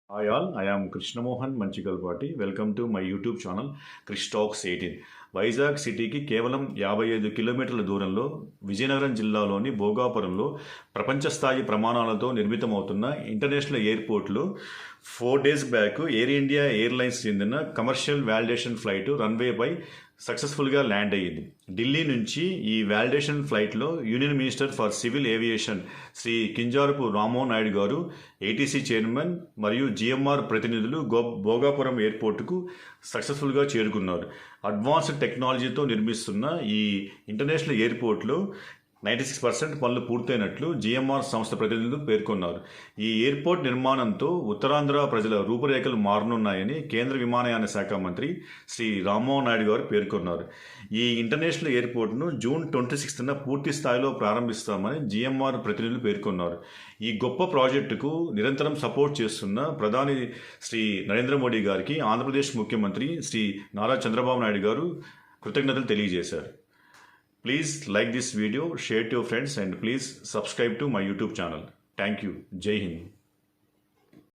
Hi all, I am Krishna Mohan Manchikalpati. Welcome to my YouTube channel Krish talks 18. Vizag సిటీకి కేవలం 55 కిలోమీటర్ల దూరంలో విజయనగరం జిల్లాలోని భోగాపురంలో ప్రపంచ స్థాయి ప్రమాణాలతో నిర్మితమవుతున్న ఇంటర్నేషనల్ ఎయిర్పోర్ట్లో 4 days back air India airlines చెందిన కమర్షియల్ వాలిడేషన్ ఫ్లైట్ రన్వేపై సక్సెస్ఫుల్గా ల్యాండ్ అయ్యింది. ఢిల్లీ నుంచి ఈ వాలిడేషన్ ఫ్లైట్లో union minister for civil aviation Shri Kinjarapu Rammohan Naidu గారు, ఏటీసీ చైర్మన్ మరియు జిఎంఆర్ ప్రతినిధులు భోగాపురం ఎయిర్పోర్టుకు సక్సెస్ఫుల్గా చేరుకున్నారు. అడ్వాన్స్డ్ టెక్నాలజీతో నిర్మిస్తున్న ఈ ఇంటర్నేషనల్ ఎయిర్పోర్ట్లో 96% పనులు పూర్తయినట్లు జిఎంఆర్ సంస్థ ప్రతినిధులు పేర్కొన్నారు. ఈ ఎయిర్పోర్ట్ నిర్మాణంతో ఉత్తరాంధ్ర ప్రజల రూపురేఖలు మారనున్నాయని కేంద్ర విమానయాన శాఖ మంత్రి శ్రీ రామ్మోహన్ నాయుడు గారు పేర్కొన్నారు. ఈ ఇంటర్నేషనల్ ఎయిర్పోర్ట్ను June 26న పూర్తి స్థాయిలో ప్రారంభిస్తామని జిఎంఆర్ ప్రతినిధులు పేర్కొన్నారు. ఈ గొప్ప ప్రాజెక్టుకు నిరంతరం సపోర్ట్ చేస్తున్న ప్రధాని శ్రీ నరేంద్ర మోడీ గారికి ఆంధ్రప్రదేశ్ ముఖ్యమంత్రి శ్రీ నారా చంద్రబాబు నాయుడు గారు కృతజ్ఞతలు తెలియజేశారు. Please like this video, share to your friends, and please subscribe to my YouTube channel. Thank you. Jai Hind.